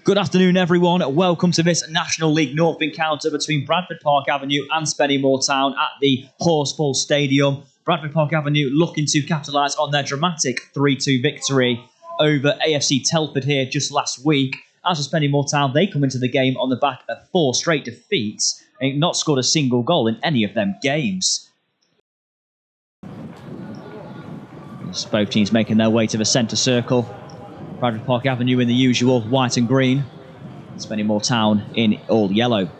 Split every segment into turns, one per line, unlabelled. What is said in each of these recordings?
Good afternoon, everyone. Welcome to this National League North encounter between Bradford Park Avenue and Spennymoor Town at the Horsfall Stadium. Bradford Park Avenue looking to capitalise on their dramatic 3-2 victory over AFC Telford here just last week. As for Spennymoor Town, they come into the game on the back of 4 straight defeats and not scored a single goal in any of them games. Both teams making their way to the centre circle. Bradford Park Avenue in the usual white and green. Spennymoor Town in all yellow.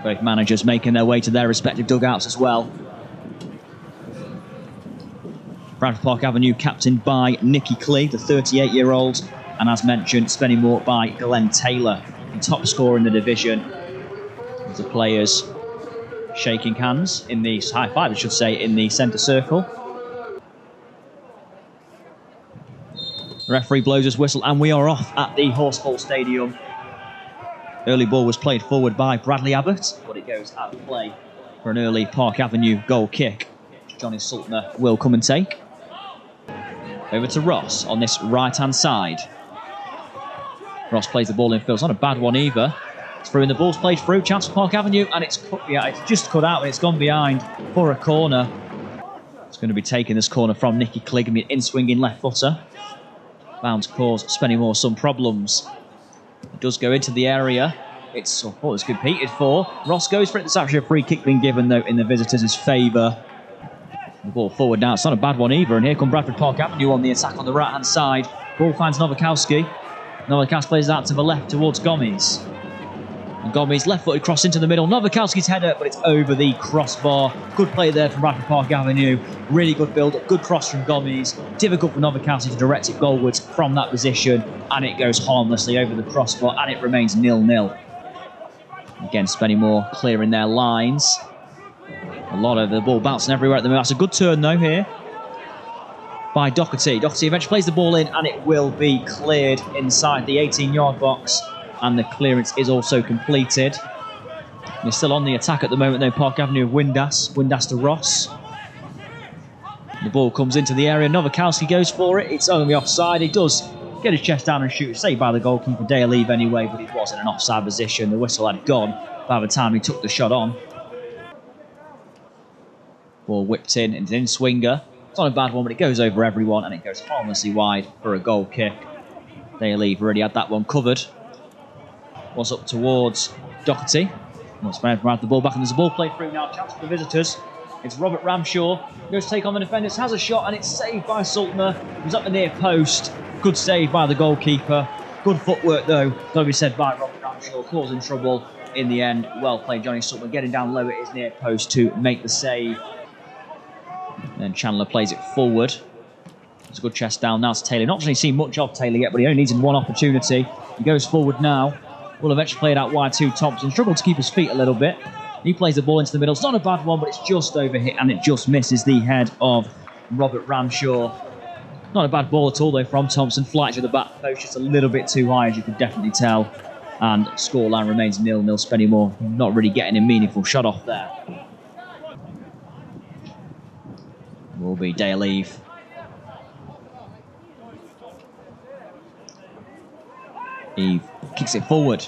Both managers making their way to their respective dugouts as well. Bradford Park Avenue captained by Nicky Clee, the 38-year-old, and as mentioned, Spennymoor by Glenn Taylor, the top scorer in the division. The players shaking hands in the high five, I should say, in the centre circle. The referee blows his whistle and we are off at the Horsfall Stadium. Early ball was played forward by Bradley Abbott, but it goes out of play for an early Park Avenue goal kick, which Johnny Saltner will come and take. Over to Ross on this right-hand side. Ross plays the ball in field. It's not a bad one either. It's through and the ball's played through. Chance for Park Avenue and it's just cut out and it's gone behind for a corner. It's going to be taking this corner from Nicky Clee, an in-swinging left footer. Bound to cause Spennymoor some problems. It does go into the area. It's competed for. Ross goes for it. There's actually a free kick being given though in the visitors' favour. The ball forward now. It's not a bad one either. And here come Bradford Park Avenue on the attack on the right-hand side. Ball finds Nowakowski. Nowakowski plays out to the left towards Gomez. And Gomez left-footed cross into the middle. Nowakowski's header, but it's over the crossbar. Good play there from Bradford Park Avenue. Really good build-up. Good cross from Gomez. Difficult for Nowakowski to direct it goalwards from that position. And it goes harmlessly over the crossbar. And it remains 0-0. Again, Spennymoor clearing their lines. A lot of the ball bouncing everywhere at the moment. That's a good turn, though, here by Doherty. Doherty eventually plays the ball in. And it will be cleared inside the 18-yard box. And the clearance is also completed. They're still on the attack at the moment, though. Park Avenue of Windass to Ross. The ball comes into the area. Nowakowski goes for it. It's only offside. He does get his chest down and shoot. Saved by the goalkeeper, Dale Eve, anyway, but he was in an offside position. The whistle had gone by the time he took the shot on. Ball whipped in. It's an in-swinger. It's not a bad one, but it goes over everyone, and it goes harmlessly wide for a goal kick. Dale Eve already had that one covered. Was up towards Doherty. Wants to have the ball back, and there's a ball played through now. Chance for the visitors. It's Robert Ramshaw. Goes to take on the defenders. Has a shot, and it's saved by Saltner. He's up the near post. Good save by the goalkeeper. Good footwork, though. Got to be said by Robert Ramshaw. Causing trouble in the end. Well played, Johnny Saltner. Getting down low at his near post to make the save. Then Chandler plays it forward. It's a good chest down now to Taylor. Not really seen much of Taylor yet, but he only needs one opportunity. He goes forward now. Will eventually play it out wide to Thompson. Struggled to keep his feet a little bit. He plays the ball into the middle. It's not a bad one, but it's just overhit and it just misses the head of Robert Ramshaw. Not a bad ball at all, though, from Thompson. Flight to the back post, just a little bit too high, as you could definitely tell. And scoreline remains 0-0. Spennymoor not really getting a meaningful shot off there. Will be Dale Eve. Eve kicks it forward.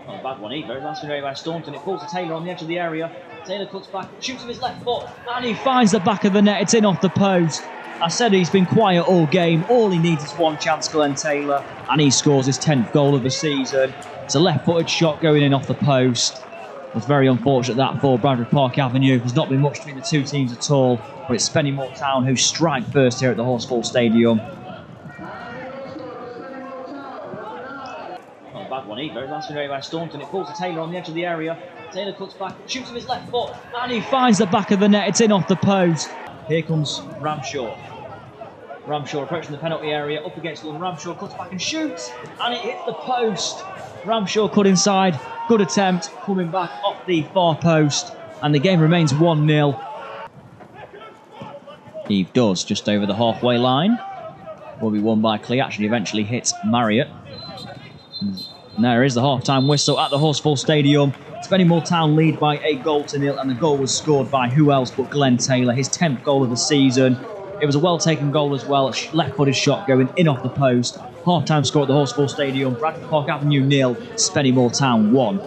Not a bad one either. That's been by Staunton. It falls to Taylor on the edge of the area. Taylor cuts back, shoots with his left foot, and he finds the back of the net. It's in off the post. I said he's been quiet all game. All he needs is one chance, Glenn Taylor, and he scores his 10th goal of the season. It's a left-footed shot going in off the post. It's very unfortunate that for Bradford Park Avenue. There's not been much between the two teams at all, but it's Spennymoor Town who strike first here at the Horsfall Stadium. Bad one either. That's been by Staunton. It falls to Taylor on the edge of the area. Taylor cuts back, shoots with his left foot, and he finds the back of the net. It's in off the post. Here comes Ramshaw. Ramshaw approaching the penalty area, up against London. Ramshaw cuts back and shoots, and it hits the post. Ramshaw cut inside. Good attempt, coming back off the far post, and the game remains 1-0. Eve does just over the halfway line. Will be won by Clee. Actually, eventually hits Marriott. And there is the half-time whistle at the Horsfall Stadium. Spennymoor Town lead by 1-0, and the goal was scored by who else but Glenn Taylor, his 10th goal of the season. It was a well-taken goal as well. Left-footed shot going in off the post. Half-time score at the Horsfall Stadium. Bradford Park Avenue 0, Spennymoor Town 1.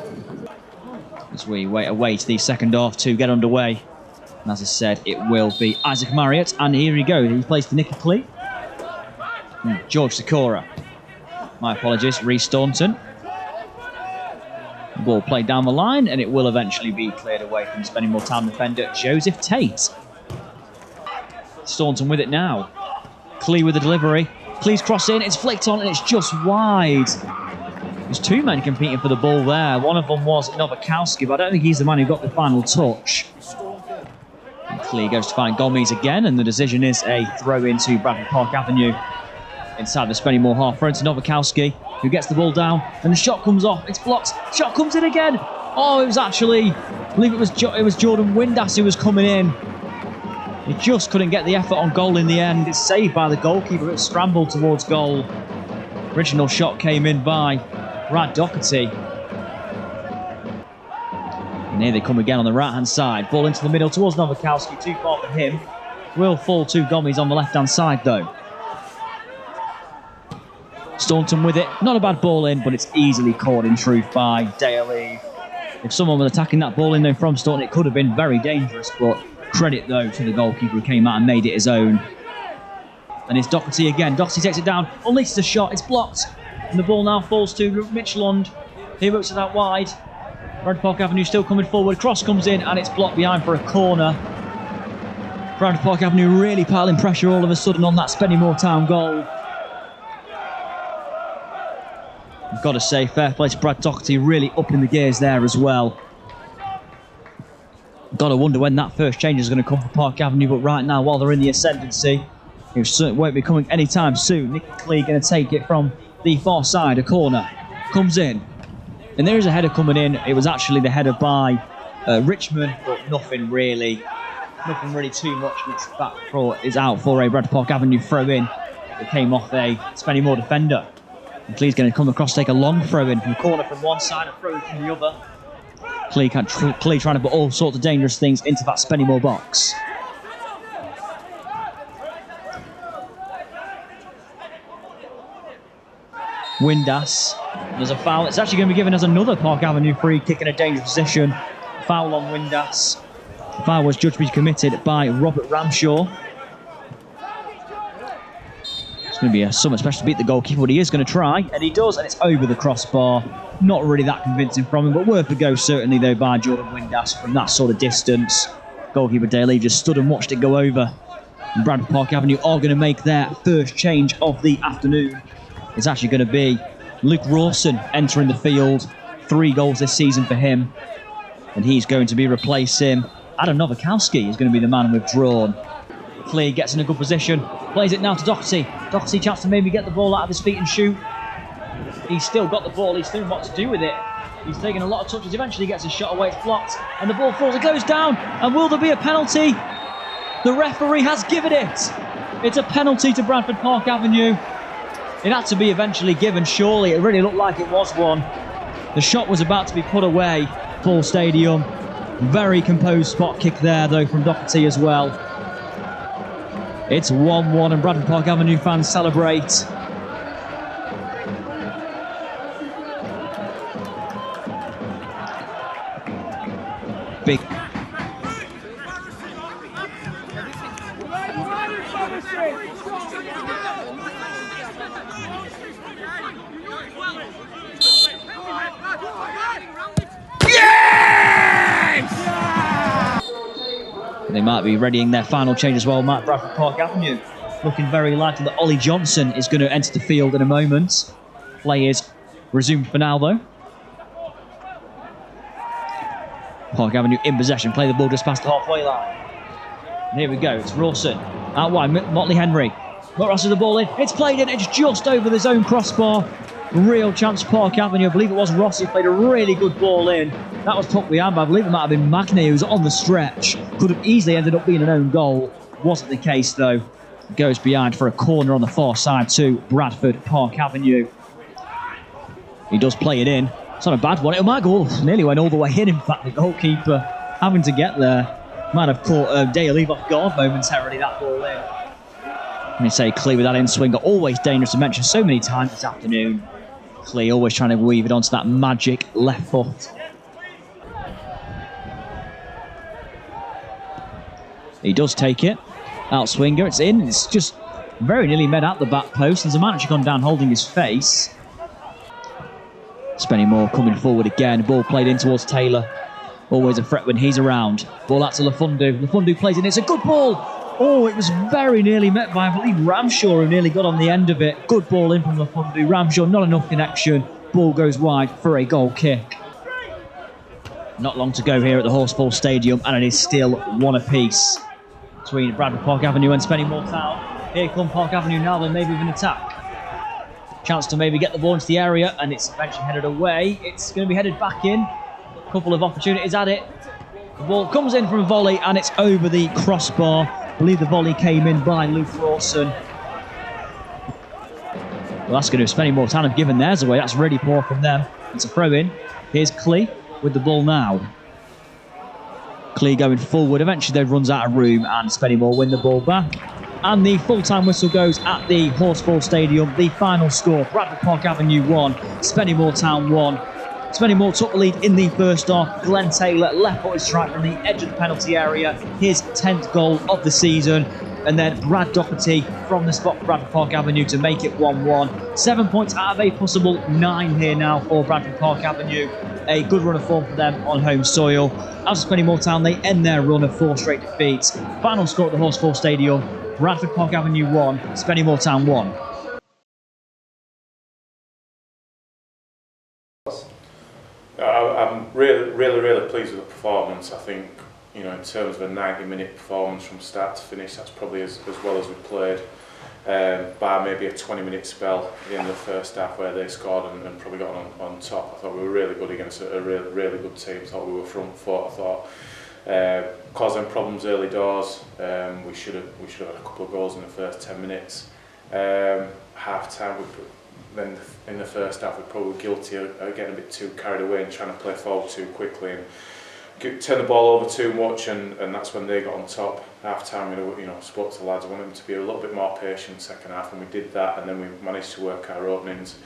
As we await the second half to get underway. And as I said, it will be Isaac Marriott. And here he goes. He plays for Nicky Clee. George Sikora. My apologies, Rhys Staunton. The ball played down the line, and it will eventually be cleared away from Spennymoor Town defender Joseph Tate. Staunton with it now. Clee with the delivery. Clee's cross in, it's flicked on, and it's just wide. There's two men competing for the ball there. One of them was Nowakowski, but I don't think he's the man who got the final touch. And Clee goes to find Gomez again, and the decision is a throw into Bradford Park Avenue. Inside the Spennymoor half front to Nowakowski, who gets the ball down, and the shot comes off. It's blocked. Shot comes in again. Oh, it was actually, I believe it was Jordan Windass who was coming in. He just couldn't get the effort on goal in the end. It's saved by the goalkeeper. It scrambled towards goal. Original shot came in by Brad Doherty. And here they come again on the right-hand side. Ball into the middle towards Nowakowski. Too far for him. Will fall to Gomez on the left-hand side, though. Staunton with it. Not a bad ball in, but it's easily caught in truth by Dale. If someone was attacking that ball in there from Staunton, it could have been very dangerous, but credit, though, to the goalkeeper who came out and made it his own. And it's Doherty again. Doherty takes it down, unleashes a shot, it's blocked. And the ball now falls to Mitchellond. He works it out wide. Bradford Park Avenue still coming forward. Cross comes in, and it's blocked behind for a corner. Bradford Park Avenue really piling pressure all of a sudden on that Spennymoor Town goal. I've got to say, fair play to Brad Doherty, really upping the gears there as well. Got to wonder when that first change is going to come for Park Avenue, but right now, while they're in the ascendancy, it won't be coming anytime soon. Nicky Clee going to take it from the far side, a corner, comes in, and there is a header coming in. It was actually the header by Richmond, but nothing really too much. Is out for a Bradford Park Avenue throw in. It came off a Spennymoor defender. And Clee's going to come across, take a long throw in from the corner from one side and throw it from the other. Clee trying to put all sorts of dangerous things into that Spennymoor box. Windass. There's a foul. It's actually going to be given as another Park Avenue free kick in a dangerous position. Foul on Windass. The foul was judged to be committed by Robert Ramshaw. It's going to be something special to beat the goalkeeper, but he is going to try, and he does, and it's over the crossbar. Not really that convincing from him, but worth a go certainly, though, by Jordan Windass from that sort of distance. Goalkeeper Daly just stood and watched it go over. And Bradford Park Avenue are going to make their first change of the afternoon. It's actually going to be Luke Rawson entering the field. 3 goals this season for him. And he's going to be replacing Adam Nowakowski is going to be the man withdrawn. Clee gets in a good position. Plays it now to Doherty. Doherty chance to maybe get the ball out of his feet and shoot. He's still got the ball. He's still what to do with it. He's taking a lot of touches. Eventually gets a shot away. It's blocked. And the ball falls. It goes down. And will there be a penalty? The referee has given it. It's a penalty to Bradford Park Avenue. It had to be eventually given, surely. It really looked like it was one. The shot was about to be put away. Full stadium. Very composed spot kick there, though, from Doherty as well. It's 1-1 and Bradford Park Avenue fans celebrate. Big. They might be readying their final change as well. Matt, Bradford Park Avenue looking very likely that Ollie Johnson is going to enter the field in a moment. Play is resumed for now, though. Park Avenue in possession. Play the ball just past the halfway line. And here we go. It's Rawson. Out wide. Motley Henry. Rosses the ball in. It's played in. It's just over the zone crossbar. Real chance for Park Avenue. I believe it was Rossi played a really good ball in. That was tucked behind, but I believe it might have been Magny who was on the stretch. Could have easily ended up being an own goal. Wasn't the case, though. It goes behind for a corner on the far side to Bradford Park Avenue. He does play it in. It's not a bad one. It might go nearly went all the way in. In fact, the goalkeeper having to get there might have caught Dale off guard momentarily, that ball in. And they say Clee with that in-swinger, always dangerous to mention so many times this afternoon. Clee always trying to weave it onto that magic left foot. He does take it. Out-swinger, it's in. It's just very nearly met at the back post. There's a man actually gone down holding his face. Spennymoor coming forward again. Ball played in towards Taylor. Always a threat when he's around. Ball out to Lafundu. Lafundu plays in. It's a good ball. Oh, it was very nearly met by, I believe, Ramshaw, who nearly got on the end of it. Good ball in from Lafundu. Ramshaw, not enough connection. Ball goes wide for a goal kick. Not long to go here at the Horsfall Stadium, and it is still one apiece between Bradford Park Avenue and Spennymoor Town. Here come Park Avenue now, then maybe with an attack. Chance to maybe get the ball into the area, and it's eventually headed away. It's going to be headed back in. A couple of opportunities at it. The ball comes in from a volley, and it's over the crossbar. I believe the volley came in by Luke Rawson. Well, that's going to Spennymoor Town have given theirs away. That's really poor from them. It's a throw-in. Here's Clee with the ball now. Clee going forward. Eventually, they runs out of room, and Spennymoor win the ball back. And the full-time whistle goes at the Horsfall Stadium. The final score, Bradford Park Avenue 1, Spennymoor Town 1. Spennymoor took the lead in the first half. Glenn Taylor left-footed strike from the edge of the penalty area. His 10th goal of the season. And then Brad Doherty from the spot for Bradford Park Avenue to make it 1-1. 7 points out of a possible 9 here now for Bradford Park Avenue. A good run of form for them on home soil. As for Spennymoor Town, they end their run of 4 straight defeats. Final score at the Horsfall Stadium, Bradford Park Avenue 1, Spennymoor Town 1.
I'm really pleased with the performance. I think, you know, in terms of a 90-minute performance from start to finish, that's probably as well as we played. Bar maybe a 20-minute spell in the first half where they scored and probably got on top. I thought we were really good against a really good team. I thought we were front foot. I thought causing problems early doors. We should have had a couple of goals in the first 10 minutes. Half time, then in the first half we probably were guilty of getting a bit too carried away and trying to play forward too quickly and turn the ball over too much, and that's when they got on top. Half time, you know, spoke to the lads. I wanted them to be a little bit more patient second half, and we did that, and then we managed to work our openings.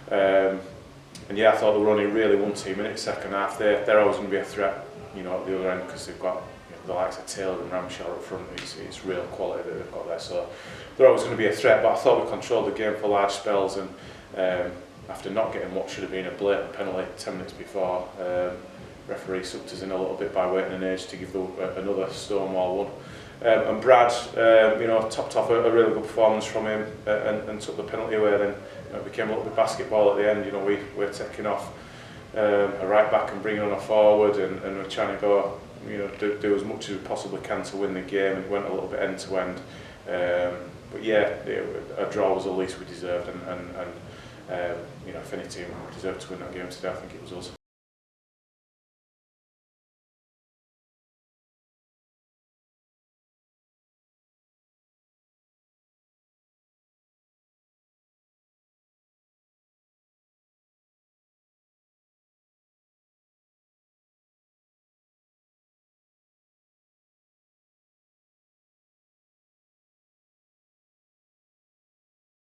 And yeah, I thought they were only really one team in it second half. They're always going to be a threat, you know, at the other end, because they've got, you know, the likes of Taylor and Ramshaw up front. It's real quality that they've got there, so they're always going to be a threat. But I thought we controlled the game for large spells, and after not getting what should have been a blatant penalty 10 minutes before, referee sucked us in a little bit by waiting an age to give another Stonewall one. And Brad, you know, topped off a really good performance from him and took the penalty away. Then, you know, it became a little bit basketball at the end. You know, we're taking off a right back and bringing on a forward, and we're trying to go, you know, do as much as we possibly can to win the game. And it went a little bit end to end. But yeah, a draw was the least we deserved, and you know, if any team deserved to win that game today, I think it was us.